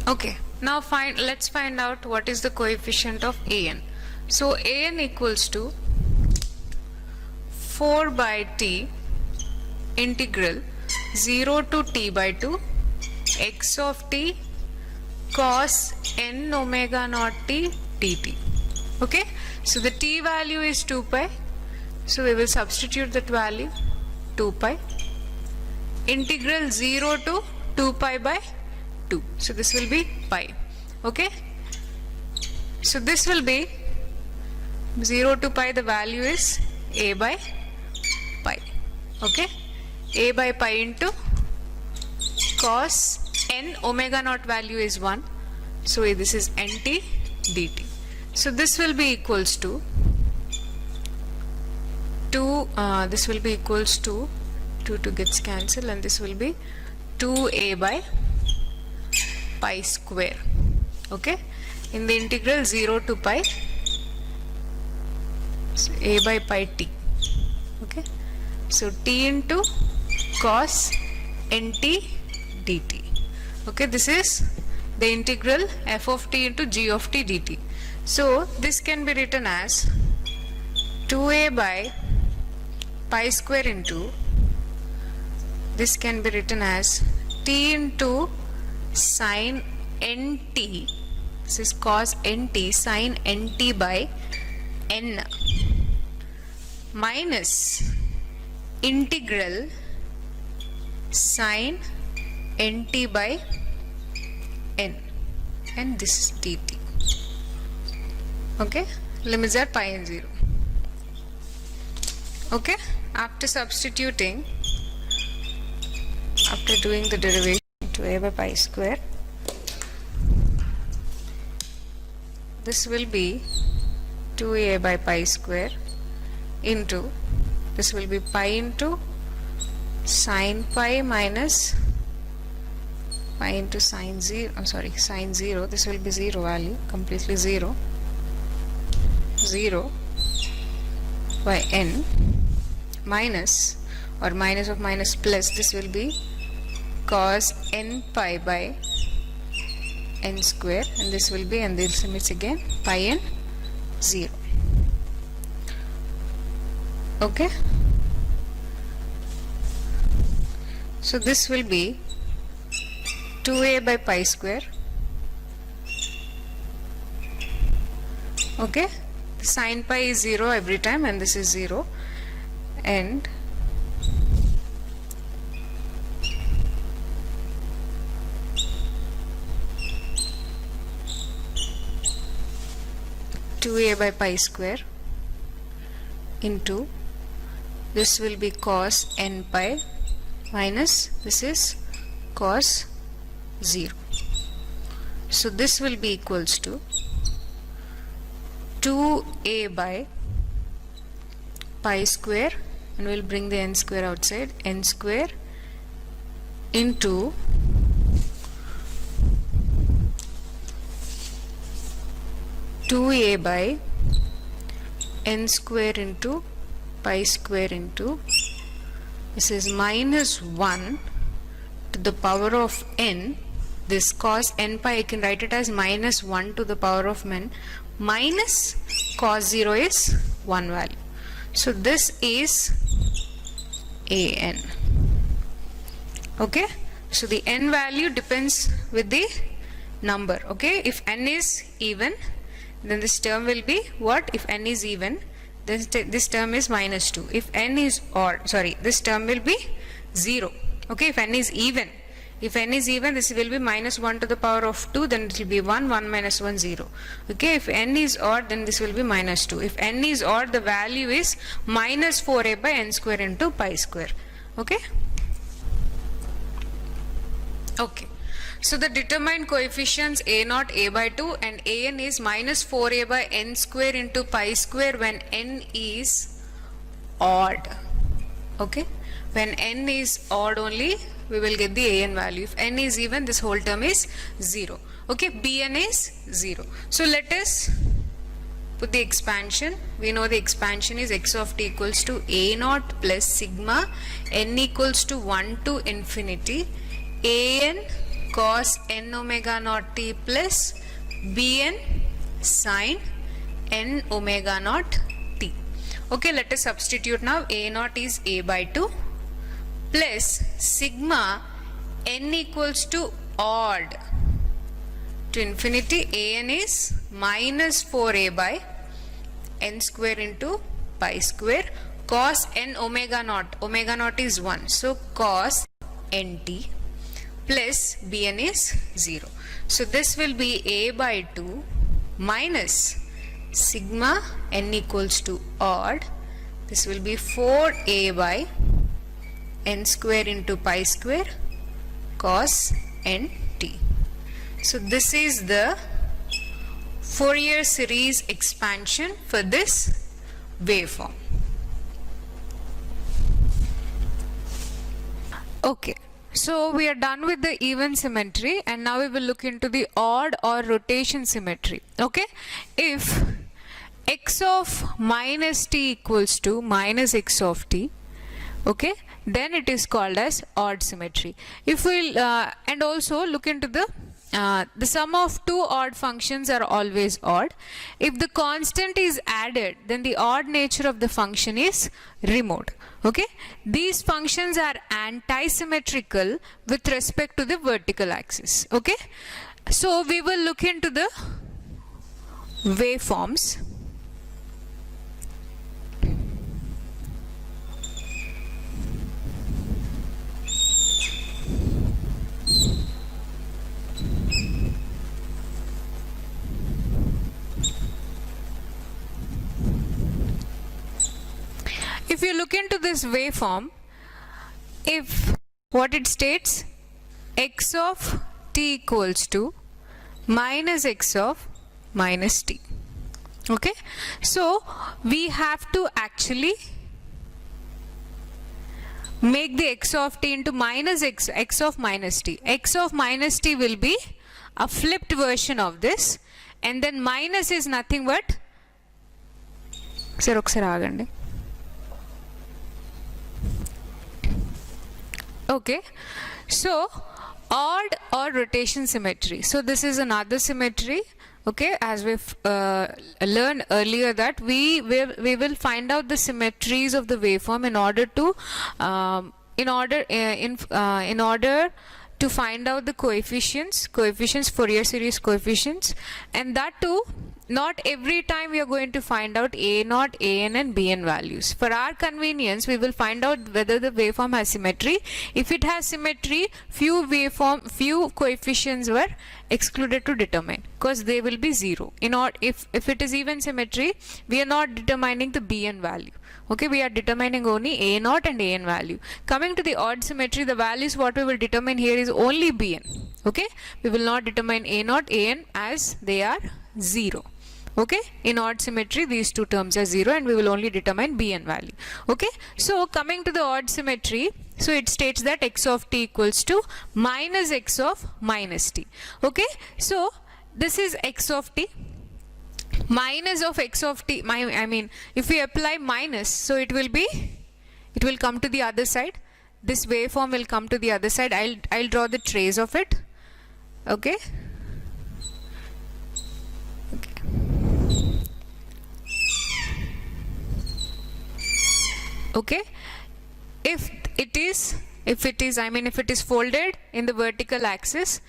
Okay, now let's find out what is the coefficient of an. So an equals to 4 by t integral 0 to t by 2 x of t cos n omega naught t dt. Okay, so the t value is 2 pi, so we will substitute that value 2 pi integral 0 to 2 pi by 2, so this will be pi. Okay, so this will be 0 to pi, the value is a by pi. Okay, a by pi into cos n omega naught value is 1, so this is nt dt. So this will be equals to 2, this will be equals to 2 gets cancelled, and this will be 2a by pi square. Okay, in the integral 0 to pi, so a by pi t. Okay, so t into cos nt dt. Okay, this is the integral f of t into g of t dt. So this can be written as 2a by pi square into, this can be written as t into sin nt, this is cos nt sin nt by n, minus integral sin nt by n, and this is dt. Okay, limits are pi and 0. Okay, after substituting, after doing the derivation to a by pi square, this will be 2a by pi square into, this will be pi into sin pi minus pi into sin 0, sin 0, this will be 0 value, completely 0 by n, minus, or minus of minus plus, this will be cos n pi by n square, and this will be, and this limits again pi and 0. Okay, so this will be 2a by pi square. Okay, the sin pi is 0 every time, and this is 0, and a by pi square into, this will be cos n pi minus, this is cos 0. So this will be equals to 2a by pi square, and we'll bring the n square outside, n square into a by n square into pi square into, this is minus 1 to the power of n, this cos n pi I can write it as minus 1 to the power of n, minus cos 0 is 1 value. So this is an. Okay, so the n value depends with the number. Okay, if n is even, then this term will be what? If n is even, then this term is minus 2. If n is odd, this term will be 0. Okay, if n is even, this will be minus 1 to the power of 2, then it will be 1 minus 1 0. Okay, if n is odd, then this will be minus 2. If n is odd, the value is minus 4a by n square into pi square. Okay, so the determined coefficients a0 a by 2 and an is minus 4a by n square into pi square when n is odd. Okay, when n is odd only we will get the an value. If n is even, this whole term is 0. Okay, bn is 0. So let us put the expansion. We know the expansion is x of t equals to a0 plus sigma n equals to 1 to infinity an cos n omega naught t plus bn sin n omega naught t. Okay, let us substitute now. A naught is a by 2 plus sigma n equals to odd to infinity. An is minus 4a by n square into pi square cos n omega naught. Omega naught is 1. So cos nt plus bn is 0. So this will be a by 2 minus sigma n equals to odd. This will be 4a by n square into pi square cos nt. So this is the Fourier series expansion for this waveform. Okay, so we are done with the even symmetry and now we will look into the odd or rotation symmetry. Okay, if x of minus t equals to minus x of t, okay, then it is called as odd symmetry. If we'll and also look into the sum of two odd functions are always odd. If the constant is added, then the odd nature of the function is removed. Okay, these functions are anti-symmetrical with respect to the vertical axis. Okay, so we will look into the waveforms. If you look into this waveform, if what it states, x of t equals to minus x of minus t. Okay, so we have to actually make the x of t into minus x of minus t. X of minus t will be a flipped version of this, and then minus is nothing but okay, so odd or rotation symmetry. So this is another symmetry. Okay, as we've learned earlier that we will find out the symmetries of the waveform in order to in order to find out the coefficients, Fourier series coefficients, and that too not every time we are going to find out a naught, an and bn values. For our convenience, we will find out whether the waveform has symmetry. If it has symmetry, few coefficients were excluded to determine, because they will be 0. If it is even symmetry, we are not determining the bn value. Okay, we are determining only a naught and an value. Coming to the odd symmetry, the values what we will determine here is only bn. Okay, we will not determine a naught, an as they are 0. Okay, in odd symmetry these two terms are 0 and we will only determine bn value. Okay, so coming to the odd symmetry, so it states that x of t equals to minus x of minus t. Okay, so this is x of t minus of x of t. I mean, if we apply minus, so it will come to the other side. This waveform will come to the other side. I'll draw the trace of it. Okay. Okay, if it is folded in the vertical axis,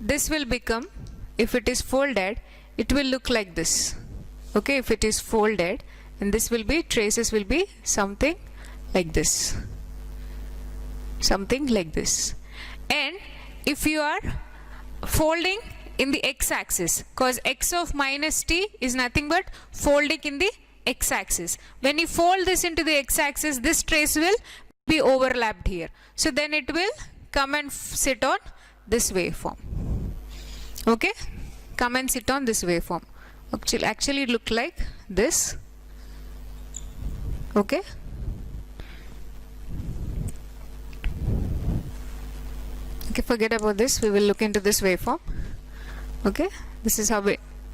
this will become, if it is folded, it will look like this. Okay, if it is folded, and this will be, traces will be something like this, and if you are folding in the x-axis, because x of minus t is nothing but folding in the x-axis. When you fold this into the x-axis, this trace will be overlapped here. So then it will come and sit on this waveform. Okay, come and sit on this waveform. Actually look like this. Okay. Okay, forget about this. We will look into this waveform. Okay, this is how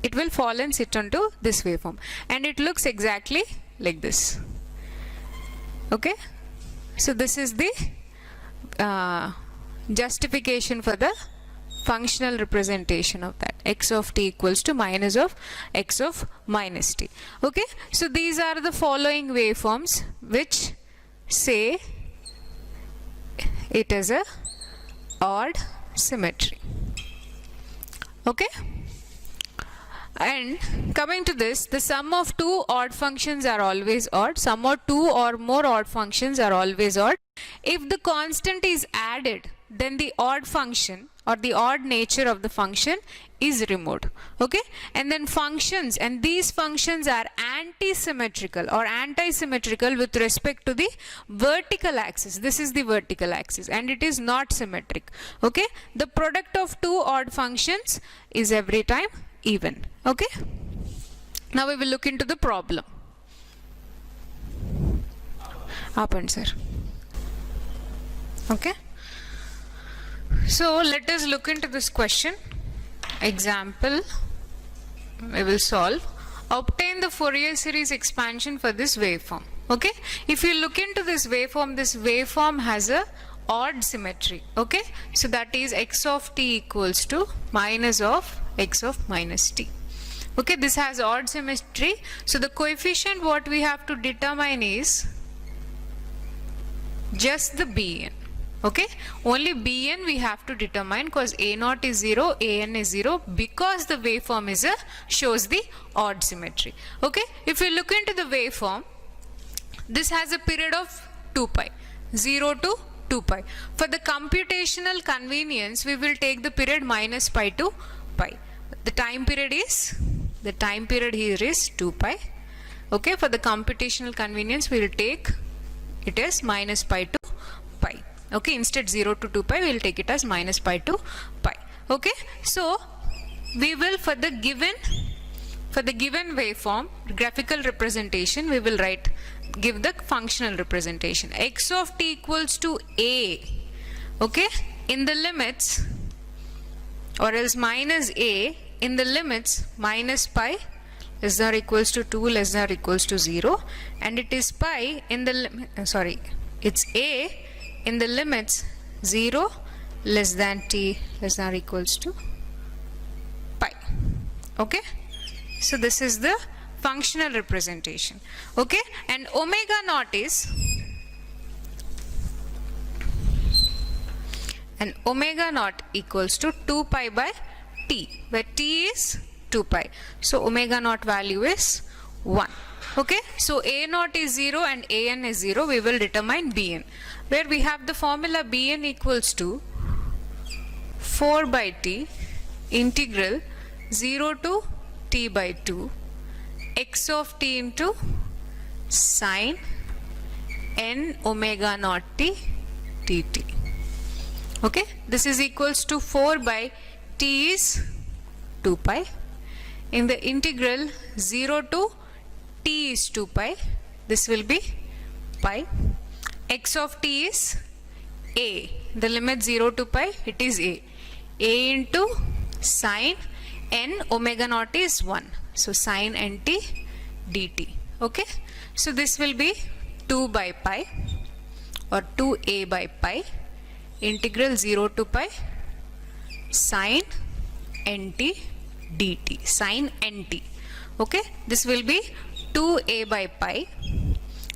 it will fall and sit onto this waveform, and it looks exactly like this. Okay, so this is the justification for the functional representation of that. X of t equals to minus of x of minus t. Okay, so these are the following waveforms which say it is a odd symmetry. Okay, and coming to this, the sum of two odd functions are always odd. Sum of two or more odd functions are always odd. If the constant is added, then the odd function or the odd nature of the function is removed. Okay, and then functions, and these functions are anti-symmetrical or anti-symmetrical with respect to the vertical axis. This is the vertical axis and it is not symmetric. Okay, the product of two odd functions is every time even. Okay, now we will look into the problem. Happened, sir. Okay, so let us look into this question. Example we will solve. Obtain the Fourier series expansion for this waveform. Okay, if you look into this waveform has a odd symmetry. Okay, so that is x of t equals to minus of x of minus t. Okay, this has odd symmetry, so the coefficient what we have to determine is just the bn. Okay, only bn we have to determine because a naught is 0, an is 0, because the waveform is shows the odd symmetry. Okay, if you look into the waveform, this has a period of 2 pi, 0 to 2 pi. For the computational convenience, we will take the period minus pi to pi. The time period here is 2 pi. Okay, for the computational convenience, we will take it as minus pi to pi. Okay, instead 0 to 2 pi, we will take it as minus pi to pi. Okay, so we will for the given waveform graphical representation, we will give the functional representation. X of t equals to a. Okay, in the limits, or else minus a in the limits minus pi less than or equals to 2 less than or equals to 0, and it is pi in the it's a in the limits 0 less than t less than or equals to pi. Okay, so this is the functional representation. Okay, and omega naught is equals to 2 pi by t, where t is 2 pi. So omega naught value is 1. Okay, so a naught is 0 and an is 0. We will determine bn, where we have the formula bn equals to 4 by t integral 0 to t by 2 x of t into sine n omega naught t dt. Okay, this is equals to 4 by t is 2 pi. In the integral 0 to t is 2 pi, this will be pi. X of t is a, the limit 0 to pi, it is a into sine n omega naught is 1, so sine nt dt. Okay, so this will be 2 by pi or 2a by pi integral 0 to pi sine nt dt, sine nt. Okay, this will be 2a by pi.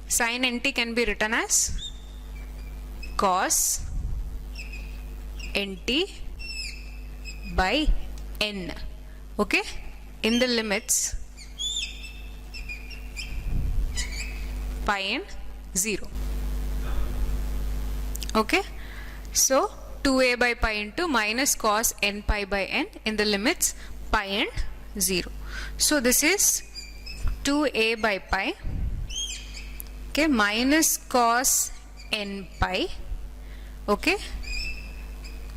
Sine nt can be written as cos nt by n. Okay, in the limits pi and 0. Okay, so 2a by pi into minus cos n pi by n in the limits pi and 0. So this is 2a by pi, okay, minus cos n pi, okay,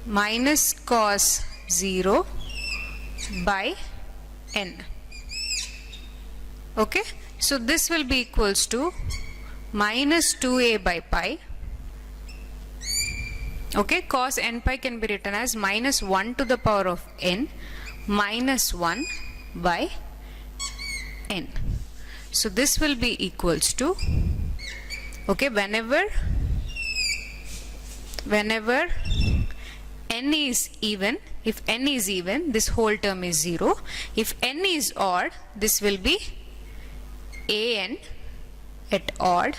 minus cos 0 by n. Okay, so this will be equals to minus 2a by pi. Okay, cos n pi can be written as minus 1 to the power of n minus 1 by n. So this will be equals to, okay, whenever n is even, if n is even, this whole term is 0. If n is odd, this will be an at odd.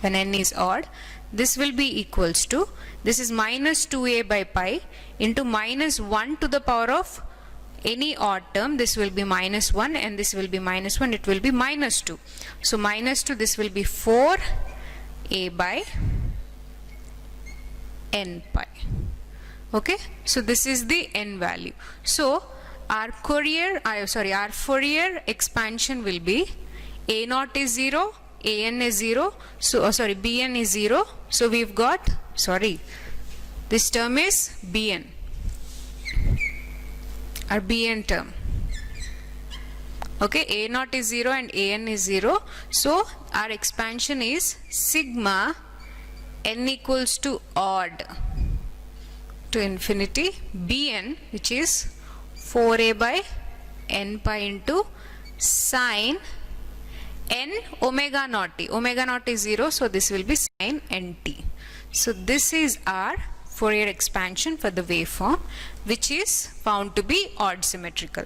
When n is odd, this will be equals to, this is minus 2a by pi into minus 1 to the power of any odd term. This will be minus 1 and this will be minus 1. It will be minus 2. So minus 2, this will be 4a by n pi. Okay, so this is the n value. So our Fourier expansion will be a naught is 0, an is 0, so bn is 0. So we've got, this term is bn, our bn term. Okay, a naught is 0 and an is 0. So our expansion is sigma n equals to odd to infinity bn, which is 4a by n pi into sine n omega naught t. Omega naught is 0, so this will be sine nt. So this is our Fourier expansion for the waveform, which is found to be odd symmetrical.